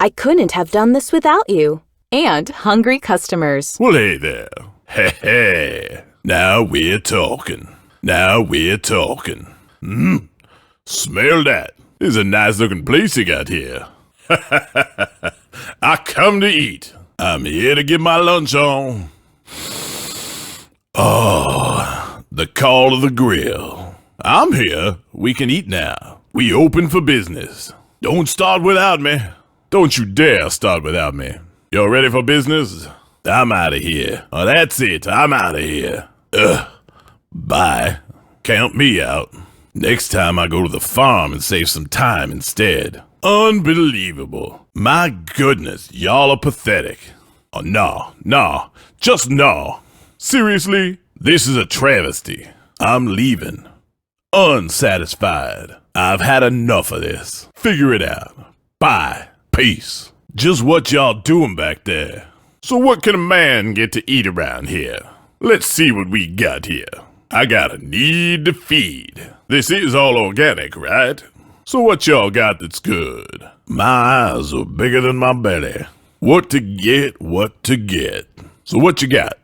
I couldn't have done this without you. And hungry customers. Well, hey there. Hey. Now we're talking. Smell that. This is a nice looking place you got here. I come to eat. I'm here to get my lunch on. Oh, the call of the grill. I'm here. We can eat now. We open for business. Don't start without me. Don't you dare start without me. Y'all ready for business? I'm out of here. Oh, that's it. I'm out of here. Bye. Count me out. Next time I go to the farm and save some time instead. Unbelievable. My goodness, y'all are pathetic. Oh, no. Just no. Seriously? This is a travesty. I'm leaving. Unsatisfied. I've had enough of this. Figure it out. Bye. Peace. Just what y'all doing back there? So what can a man get to eat around here? Let's see what we got here. I got a need to feed. This is all organic, right? So what y'all got that's good? My eyes are bigger than my belly. What to get? So what you got?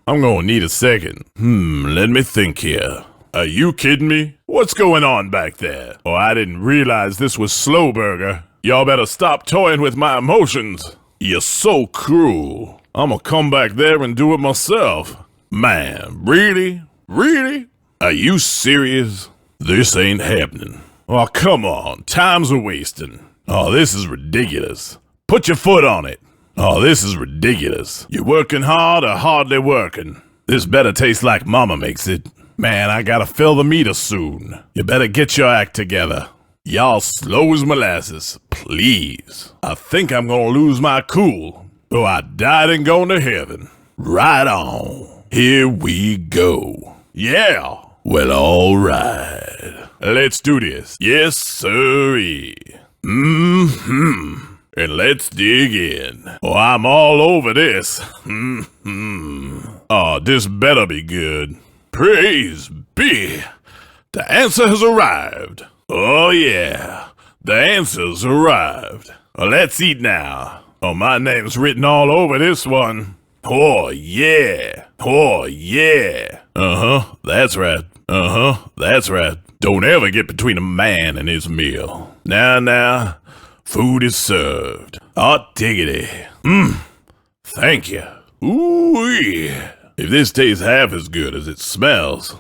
I'm gonna need a second. Let me think here. Are you kidding me? What's going on back there? Oh, I didn't realize this was Slow Burger. Y'all better stop toying with my emotions. You're so cruel. I'm gonna come back there and do it myself. Man, really? Really? Are you serious? This ain't happening. Oh, come on. Time's a wasting. Oh, this is ridiculous. Put your foot on it. Oh, this is ridiculous. You working hard or hardly working? This better taste like Mama makes it. Man, I gotta fill the meter soon. You better get your act together. Y'all slow as molasses, please. I think I'm gonna lose my cool. Oh, I died and gone to heaven. Right on. Here we go. Yeah. Well, all right. Let's do this. Yes, sirree. And let's dig in. Oh, I'm all over this. Oh, this better be good. Praise be. The answer has arrived. Oh, yeah. The answer's arrived. Well, let's eat now. Oh, my name's written all over this one. Oh, yeah. Oh, yeah. That's right. That's right. Don't ever get between a man and his meal. Now, food is served. Hot diggity. Thank you. Ooh-wee. If this tastes half as good as it smells.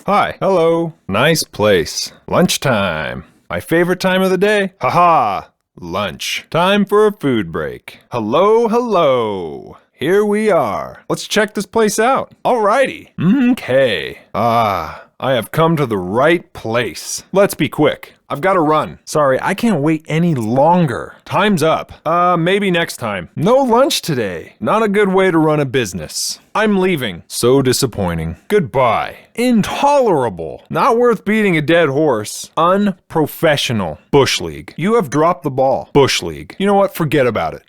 Hi. Hello. Nice place. Lunchtime. My favorite time of the day? Haha. Lunch. Time for a food break. Hello. Here we are. Let's check this place out. Alrighty. Okay. I have come to the right place. Let's be quick. I've got to run. Sorry, I can't wait any longer. Time's up. Maybe next time. No lunch today. Not a good way to run a business. I'm leaving. So disappointing. Goodbye. Intolerable. Not worth beating a dead horse. Unprofessional. Bush League. You have dropped the ball. Bush League. You know what? Forget about it.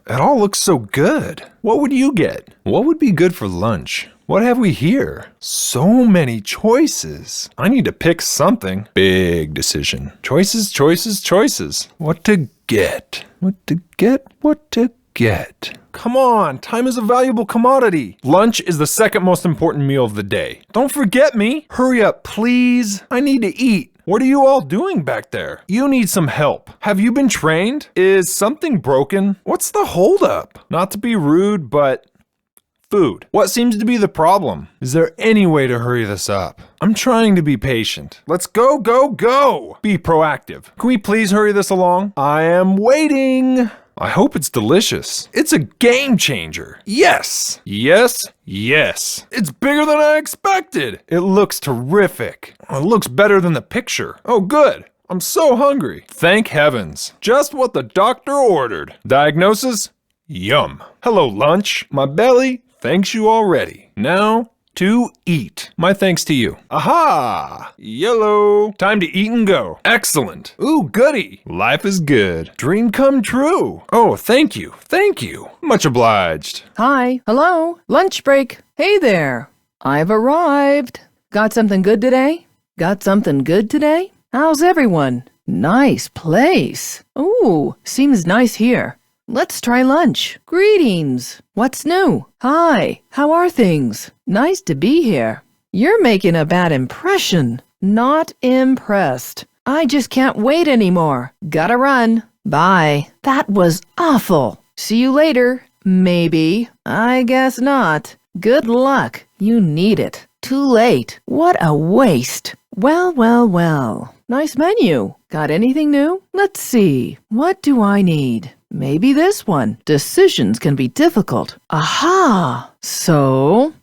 It all looks so good. What would you get? What would be good for lunch? What have we here? So many choices. I need to pick something. Big decision. Choices. What to get? Come on, time is a valuable commodity. Lunch is the second most important meal of the day. Don't forget me. Hurry up, please. I need to eat. What are you all doing back there? You need some help. Have you been trained? Is something broken? What's the holdup? Not to be rude, but food. What seems to be the problem? Is there any way to hurry this up? I'm trying to be patient. Let's go. Be proactive. Can we please hurry this along? I am waiting. I hope it's delicious. It's a game changer. Yes. It's bigger than I expected. It looks terrific. It looks better than the picture. Oh, good. I'm so hungry. Thank heavens. Just what the doctor ordered. Diagnosis? Yum. Hello, lunch. My belly thanks you already. Now, To eat. My thanks to you. Aha! Yellow. Time to eat and go. Excellent. Ooh, goody. Life is good. Dream come true. Oh, thank you. Thank you. Much obliged. Hi. Hello. Lunch break. Hey there. I've arrived. Got something good today? Got something good today? How's everyone? Nice place. Ooh, seems nice here. Let's try lunch. Greetings. What's new? Hi. How are things? Nice to be here. You're making a bad impression. Not impressed. I just can't wait anymore. Gotta run. Bye. That was awful. See you later. Maybe. I guess not. Good luck. You need it. Too late. What a waste. Well. Nice menu. Got anything new? Let's see. What do I need? Maybe this one. Decisions can be difficult. Aha! So,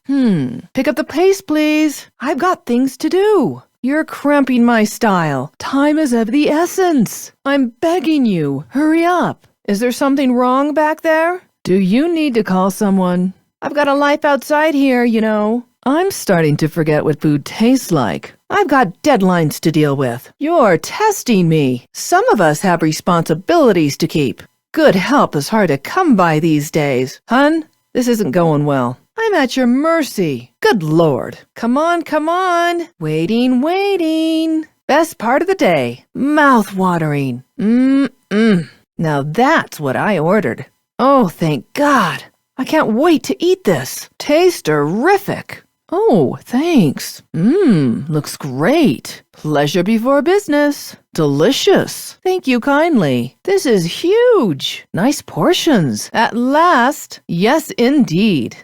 pick up the pace, please. I've got things to do. You're cramping my style. Time is of the essence. I'm begging you. Hurry up. Is there something wrong back there? Do you need to call someone? I've got a life outside here, you know. I'm starting to forget what food tastes like. I've got deadlines to deal with. You're testing me. Some of us have responsibilities to keep. Good help is hard to come by these days. Hun, this isn't going well. I'm at your mercy. Good Lord. Come on. Waiting. Best part of the day. Mouth-watering. Now that's what I ordered. Oh, thank God. I can't wait to eat this. Tastes terrific. Oh, thanks. Looks great. Pleasure before business. Delicious. Thank you kindly. This is huge. Nice portions. At last. Yes, indeed.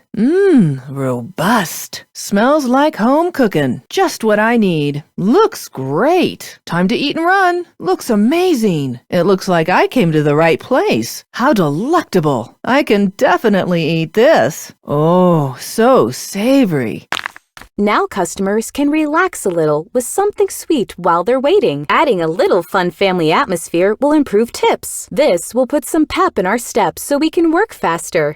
Robust. Smells like home cooking. Just what I need. Looks great. Time to eat and run. Looks amazing. It looks like I came to the right place. How delectable. I can definitely eat this. Oh, so savory. Now customers can relax a little with something sweet while they're waiting. Adding a little fun family atmosphere will improve tips. This will put some pep in our steps so we can work faster.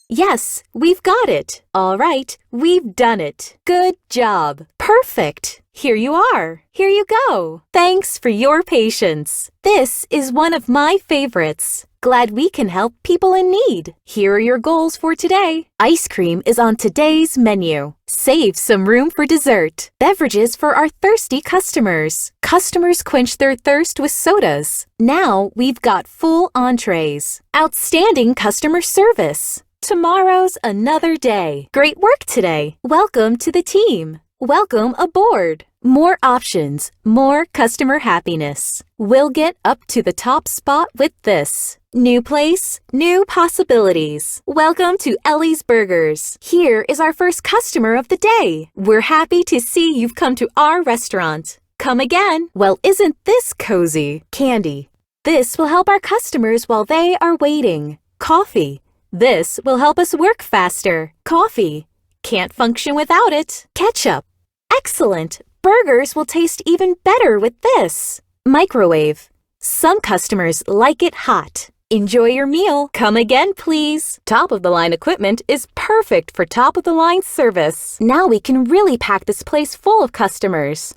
Yes, we've got it. All right, we've done it. Good job. Perfect. Here you are. Here you go. Thanks for your patience. This is one of my favorites. Glad we can help people in need. Here are your goals for today. Ice cream is on today's menu. Save some room for dessert. Beverages for our thirsty customers. Customers quench their thirst with sodas. Now we've got full entrees. Outstanding customer service. Tomorrow's another day. Great work today. Welcome to the team. Welcome aboard. More options, more customer happiness. We'll get up to the top spot with this. New place, new possibilities. Welcome to Ellie's Burgers. Here is our first customer of the day. We're happy to see you've come to our restaurant. Come again. Well, isn't this cozy? Candy. This will help our customers while they are waiting. Coffee. This will help us work faster. Coffee. Can't function without it. Ketchup. Excellent. Burgers will taste even better with this. Microwave. Some customers like it hot. Enjoy your meal. Come again, please. Top-of-the-line equipment is perfect for top-of-the-line service. Now we can really pack this place full of customers.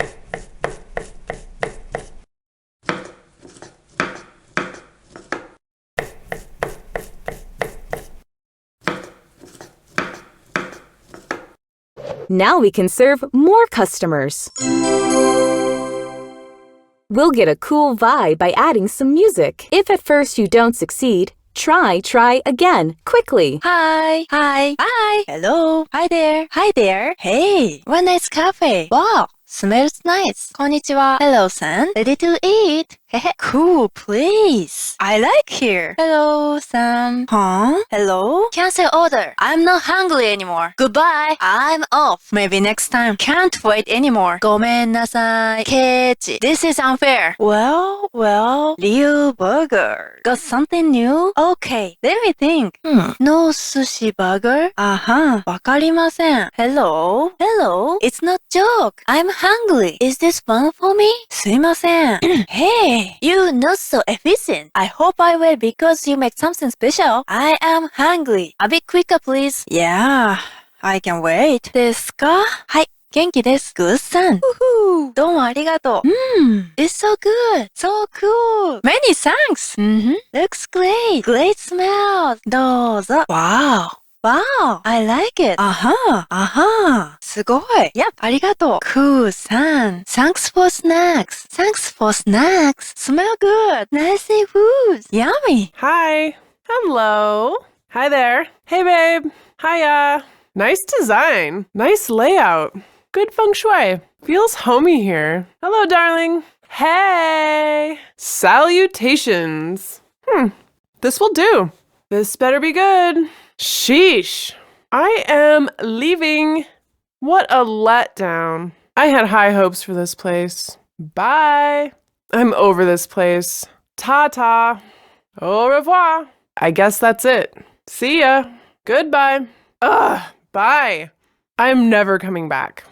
Now we can serve more customers. We'll get a cool vibe by adding some music. If at first you don't succeed, try again, quickly. Hi. Hello. Hi there. Hey, what nice cafe. Wow, smells nice. Konnichiwa. Hello, san. Ready to eat. Cool place. I like here. Hello, san. Huh? Hello? Cancel order. I'm not hungry anymore. Goodbye. I'm off. Maybe next time. Can't wait anymore. ごめんなさい. Keiji. This is unfair. Well, Ryu Burger. Got something new? Okay, let me think. No sushi burger? わかりません. Hello? It's not joke. I'm hungry. Is this fun for me? すいません. Hey. You not so efficient. I hope I will because you make something special. I am hungry. A bit quicker, please. Yeah. I can wait. ですか？はい。元気です。Good son. どうもありがとう。It's so good. So cool. Many thanks. Looks great. Great smell. どうぞ。Wow. Wow. I like it. すごい。Yep. ありがとう。Cool son. Thanks for snacks. Thanks for snacks. Smell good. Nice food. Yummy. Hi. Hello. Hi there. Hey, babe. Hiya. Nice design. Nice layout. Good feng shui. Feels homey here. Hello, darling. Hey. Salutations. This will do. This better be good. Sheesh. I am leaving. What a letdown. I had high hopes for this place. Bye. I'm over this place. Ta-ta. Au revoir. I guess that's it. See ya. Goodbye. Bye. I'm never coming back.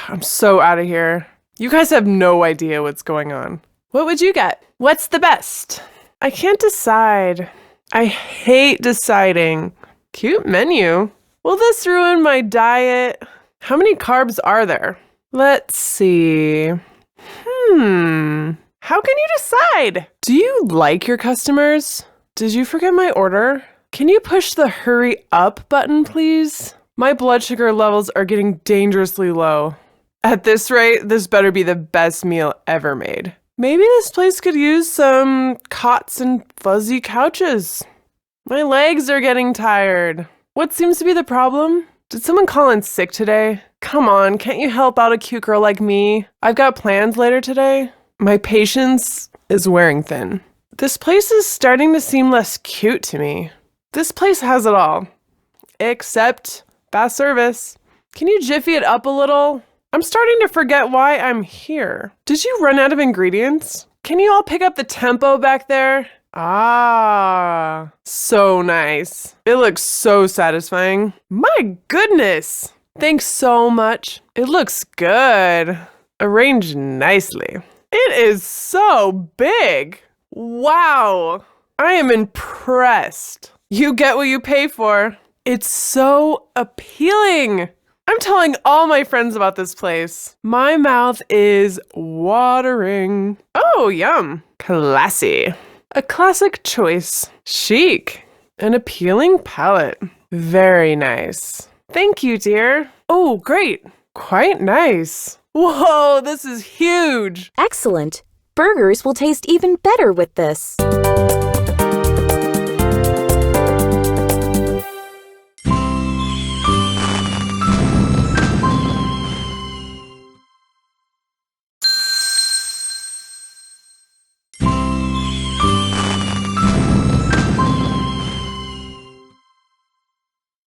I'm so out of here. You guys have no idea what's going on. What would you get? What's the best? I can't decide. I hate deciding. Cute menu. Will this ruin my diet? How many carbs are there? Let's see. How can you decide? Do you like your customers? Did you forget my order? Can you push the hurry up button, please? My blood sugar levels are getting dangerously low. At this rate, this better be the best meal ever made. Maybe this place could use some cots and fuzzy couches. My legs are getting tired. What seems to be the problem? Did someone call in sick today? Come on, can't you help out a cute girl like me? I've got plans later today. My patience is wearing thin. This place is starting to seem less cute to me. This place has it all. Except fast service. Can you jiffy it up a little? I'm starting to forget why I'm here. Did you run out of ingredients? Can you all pick up the tempo back there? Ah, so nice. It looks so satisfying. My goodness. Thanks so much. It looks good. Arranged nicely. It is so big. Wow. I am impressed. You get what you pay for. It's so appealing. I'm telling all my friends about this place. My mouth is watering. Oh, yum. Classy. A classic choice. Chic. An appealing palette. Very nice. Thank you, dear. Oh, great. Quite nice. Whoa, this is huge. Excellent. Burgers will taste even better with this.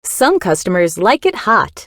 Some customers like it hot.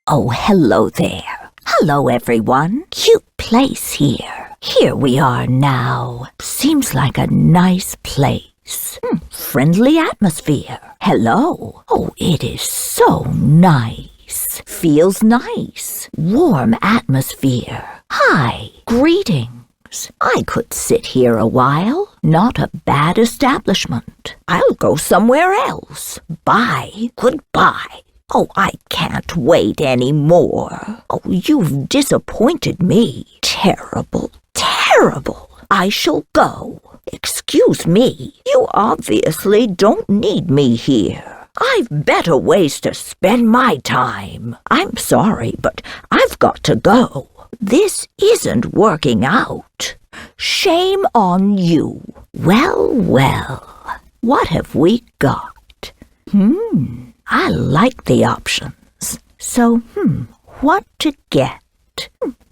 Oh, hello there. Hello, everyone. Cute place here. Here we are now. Seems like a nice place. Friendly atmosphere. Hello. Oh, it is so nice. Feels nice. Warm atmosphere. Hi. Greetings. I could sit here a while. Not a bad establishment. I'll go somewhere else. Bye. Goodbye. Oh, I can't wait any more. Oh, you've disappointed me. Terrible, terrible. I shall go. Excuse me. You obviously don't need me here. I've better ways to spend my time. I'm sorry, but I've got to go. This isn't working out. Shame on you. Well, well. What have we got? I like the options. So, what to get?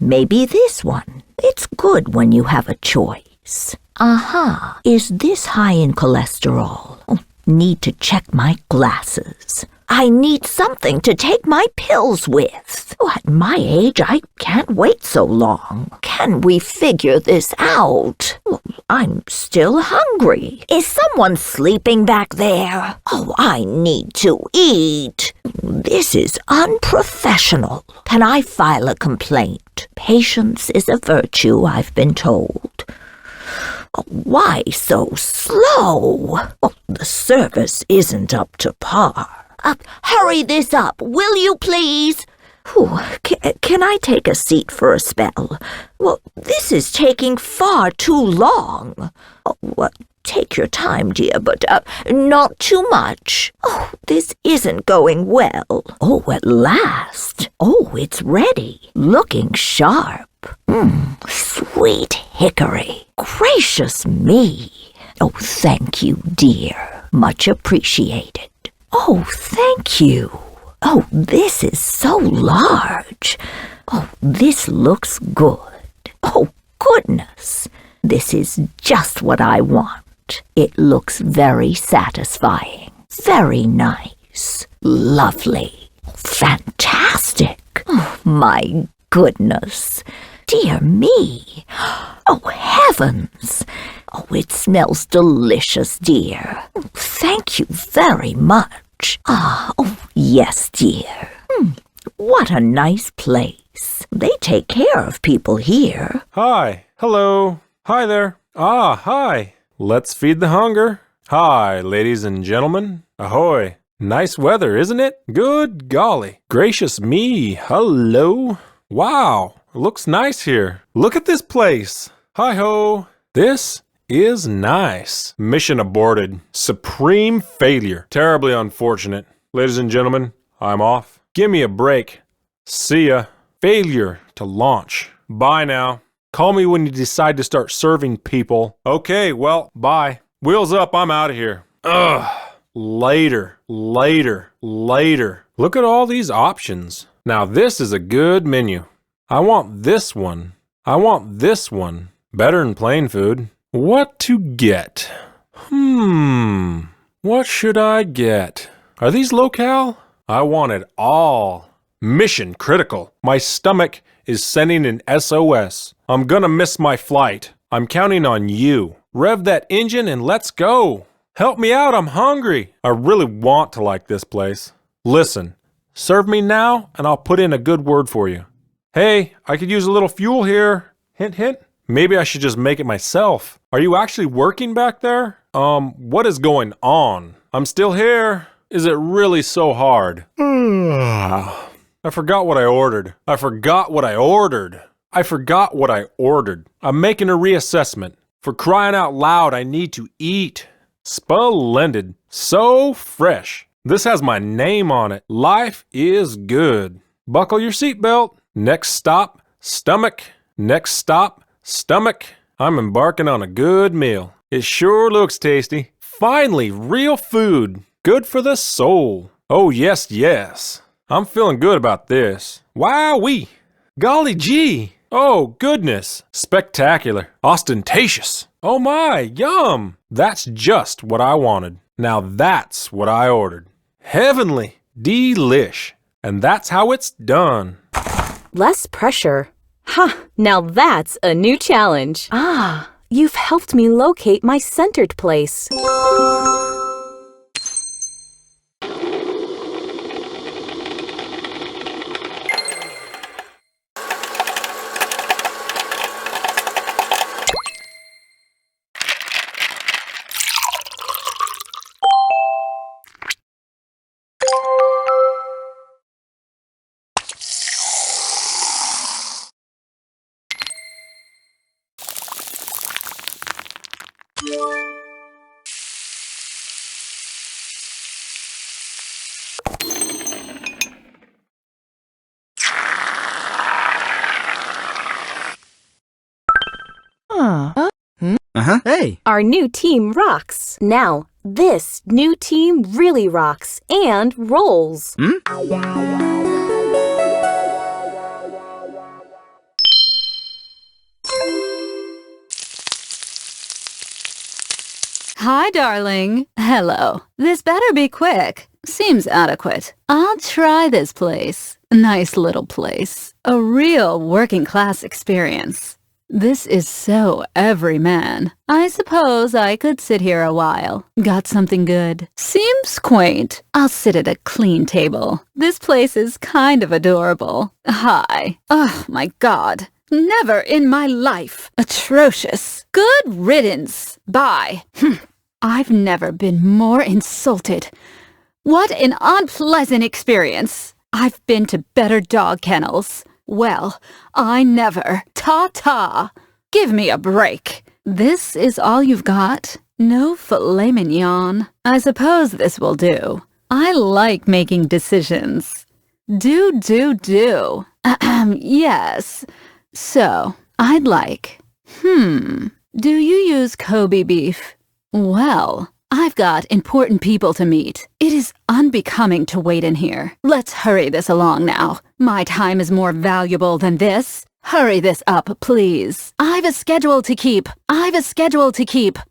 Maybe this one. It's good when you have a choice. Aha, is this high in cholesterol? Oh, need to check my glasses. I need something to take my pills with. Oh, at my age, I can't wait so long. can we figure this out? I'm still hungry. Is someone sleeping back there? Oh, I need to eat. This is unprofessional. Can I file a complaint? Patience is a virtue, I've been told. Oh, why so slow? Oh, the service isn't up to par. Hurry this up, will you please? Whew, can I take a seat for a spell? Well, this is taking far too long. Oh, take your time, dear, but not too much. Oh, this isn't going well. Oh, at last. Oh, it's ready. Looking sharp. Sweet hickory. Gracious me. Oh, thank you, dear. Much appreciated. Oh, thank you. Oh, this is so large. Oh, this looks good. Oh, goodness. This is just what I want. It looks very satisfying. Very nice. Lovely. Fantastic. Oh, my goodness. Dear me. Oh, heavens. Oh, it smells delicious, dear. Thank you very much. Oh, yes, dear. What a nice place. They take care of people here. Hi. Hello. Hi there. Hi. Let's feed the hunger. Hi, ladies and gentlemen. Ahoy. Nice weather, isn't it? Good golly. Gracious me. Hello. Wow. Looks nice here. Look at this place. Hi-ho. This is nice. Mission aborted. Supreme failure. Terribly unfortunate. Ladies and gentlemen, I'm off. Give me a break. See ya. Failure to launch. Bye now. Call me when you decide to start serving people. Okay, well, bye. Wheels up, I'm out of here. Ugh. Later. Look at all these options. Now this is a good menu. I want this one. Better than plain food. What to get? What should I get? Are these local? I want it all. Mission critical. My stomach is sending an SOS. I'm gonna miss my flight. I'm counting on you. Rev that engine and let's go. Help me out, I'm hungry. I really want to like this place. Listen, serve me now and I'll put in a good word for you. Hey, I could use a little fuel here. Hint, hint. Maybe I should just make it myself. Are you actually working back there? What is going on? I'm still here. Is it really so hard? I forgot what I ordered. I'm making a reassessment. For crying out loud, I need to eat. Splendid. So fresh. This has my name on it. Life is good. Buckle your seatbelt. Next stop, stomach. I'm embarking on a good meal. It sure looks tasty. Finally, real food. Good for the soul. Oh, yes. I'm feeling good about this. Wowee. Golly gee. Oh, goodness. Spectacular. Ostentatious. Oh my, yum. That's just what I wanted. Now that's what I ordered. Heavenly. Delish. And that's how it's done. Less pressure. Now that's a new challenge. You've helped me locate my centered place. Hey. Our new team rocks. Now, this new team really rocks and rolls. Hi, darling. Hello. This better be quick. Seems adequate. I'll try this place. Nice little place. A real working class experience. This is so everyman. I suppose I could sit here a while. Got something good. Seems quaint. I'll sit at a clean table. This place is kind of adorable. Hi. Oh my God. Never in my life. Atrocious. Good riddance. Bye. I've never been more insulted. What an unpleasant experience. I've been to better dog kennels. Well, I never. Ta-ta. Give me a break. This is all you've got? No filet mignon. I suppose this will do. I like making decisions. Do. Yes. So, I'd like. Do you use Kobe beef? Well, I've got important people to meet. It is unbecoming to wait in here. Let's hurry this along now. My time is more valuable than this. Hurry this up, please. I've a schedule to keep.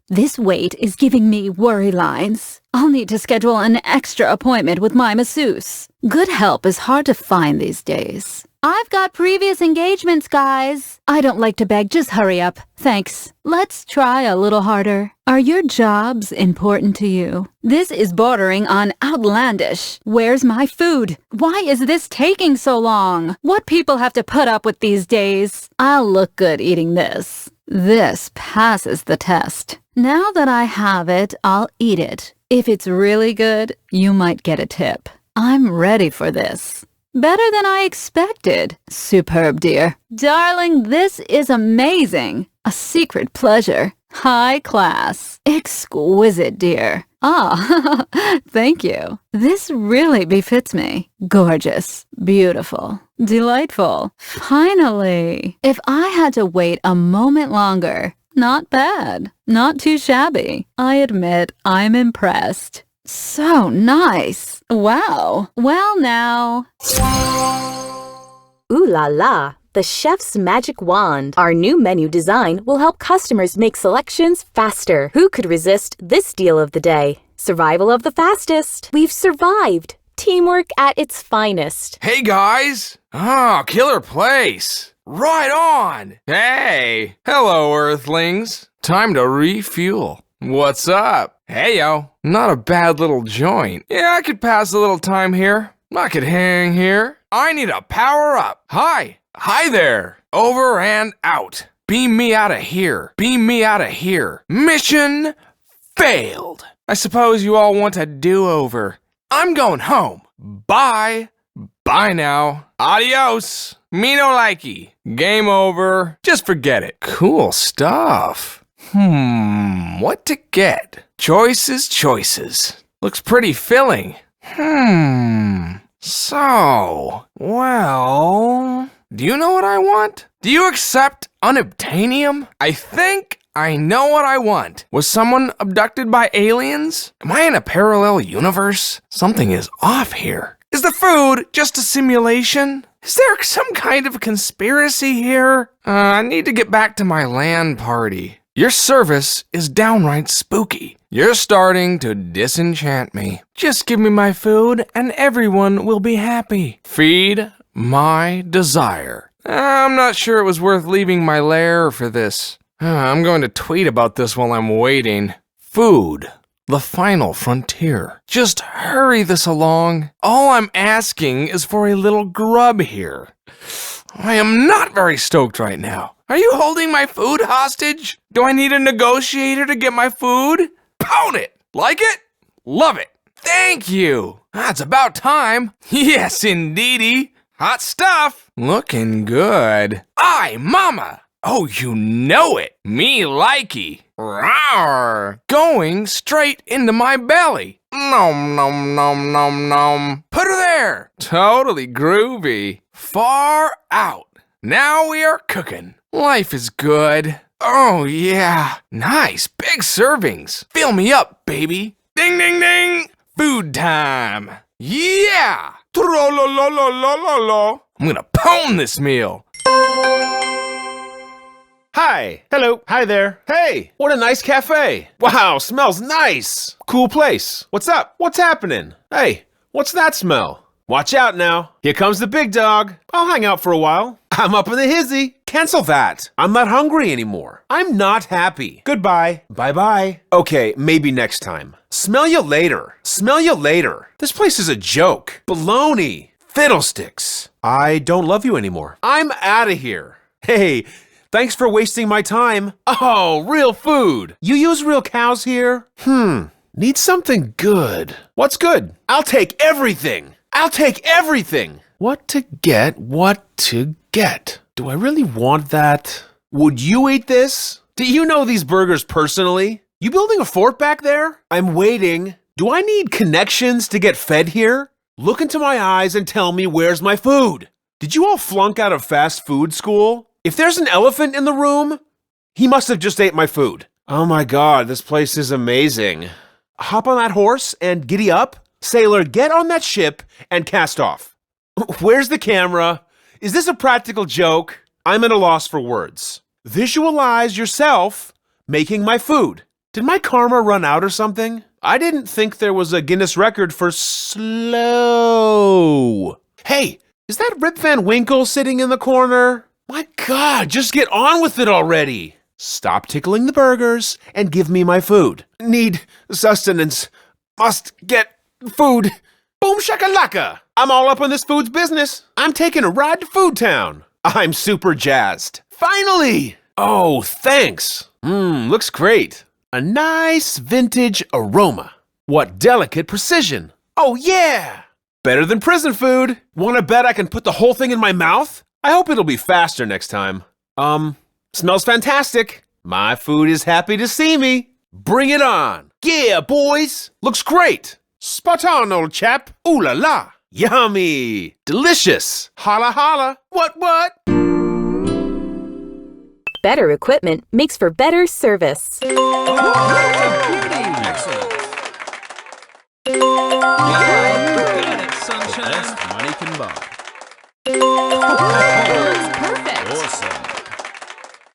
This wait is giving me worry lines. I'll need to schedule an extra appointment with my masseuse. Good help is hard to find these days. I've got previous engagements, guys. I don't like to beg, just hurry up. Thanks. Let's try a little harder. Are your jobs important to you? This is bordering on outlandish. Where's my food? Why is this taking so long? What people have to put up with these days? I'll look good eating this. This passes the test. Now that I have it, I'll eat it. If it's really good, you might get a tip. I'm ready for this. Better than I expected. Superb, dear. Darling, this is amazing. A secret pleasure. High class. Exquisite, dear. Ah, thank you. This really befits me. Gorgeous. Beautiful. Delightful. Finally. If I had to wait a moment longer, not bad. Not too shabby. I admit I'm impressed. So nice. Wow. Well now. Ooh la la. The chef's magic wand. Our new menu design will help customers make selections faster. Who could resist this deal of the day? Survival of the fastest. We've survived. Teamwork at its finest. Hey guys! Oh, killer place! Right on! Hey! Hello, Earthlings! Time to refuel. What's up? Hey yo, not a bad little joint. Yeah, I could pass a little time here. I could hang here. I need a power up. Hi there. Over and out. Beam me out of here. Mission failed. I suppose you all want a do-over. I'm going home. Bye. Bye now. Adios. Me no likey. Game over. Just forget it. Cool stuff. What to get? Choices. Looks pretty filling. So, well, do you know what I want? Do you accept unobtainium? I think I know what I want. Was someone abducted by aliens? Am I in a parallel universe? Something is off here. Is the food just a simulation? Is there some kind of conspiracy here? I need to get back to my LAN party. Your service is downright spooky. You're starting to disenchant me. Just give me my food and everyone will be happy. Feed my desire. I'm not sure it was worth leaving my lair for this. I'm going to tweet about this while I'm waiting. Food. The final frontier. Just hurry this along. All I'm asking is for a little grub here. I am not very stoked right now. Are you holding my food hostage? Do I need a negotiator to get my food? Pound it! Like it? Love it! Thank you! That's about time. Yes, indeedy. Hot stuff. Looking good. Aye, mama! Oh, you know it. Me likey. Rawr! Going straight into my belly. Nom nom nom nom nom. Put her there. Totally groovy. Far out. Now we are cooking. Life is good. Oh yeah. Nice big servings. Fill me up, baby. Ding ding ding. Food time. Yeah. Tro-lo-lo-lo-lo-lo-lo. I'm gonna pwn this meal. Hi. Hello. Hi there. Hey, what a nice cafe. Wow, smells nice. Cool place. What's up? What's happening? Hey, what's that smell? Watch out now. Here comes the big dog. I'll hang out for a while. I'm up in the hizzy. Cancel that. I'm not hungry anymore. I'm not happy. Goodbye. Bye-bye. Okay, maybe next time. Smell you later. Smell you later. This place is a joke. Baloney. Fiddlesticks. I don't love you anymore. I'm out of here. Hey, thanks for wasting my time. Oh, real food. You use real cows here? Need something good. What's good? I'll take everything. I'll take everything. What to get? What to get? Do I really want that? Would you eat this? Do you know these burgers personally? You building a fort back there? I'm waiting. Do I need connections to get fed here? Look into my eyes and tell me where's my food. Did you all flunk out of fast food school? If there's an elephant in the room, he must have just ate my food. Oh my God, this place is amazing. Hop on that horse and giddy up. Sailor, get on that ship and cast off. Where's the camera? Is this a practical joke? I'm at a loss for words. Visualize yourself making my food. Did my karma run out or something? I didn't think there was a Guinness record for slow. Hey, is that Rip Van Winkle sitting in the corner? My God, just get on with it already. Stop tickling the burgers and give me my food. Need sustenance. Must get food. Boom shakalaka. I'm all up on this food's business. I'm taking a ride to Food Town. I'm super jazzed. Finally! Oh, thanks. Looks great. A nice vintage aroma. What delicate precision. Oh, yeah. Better than prison food. Wanna bet I can put the whole thing in my mouth? I hope it'll be faster next time. Smells fantastic. My food is happy to see me. Bring it on. Yeah, boys. Looks great. Spot on, old chap. Ooh la la. Yummy. Delicious. Holla holla. What? Better equipment makes for better service. Excellent. Yeah, you got it, sunshine. The best money can buy.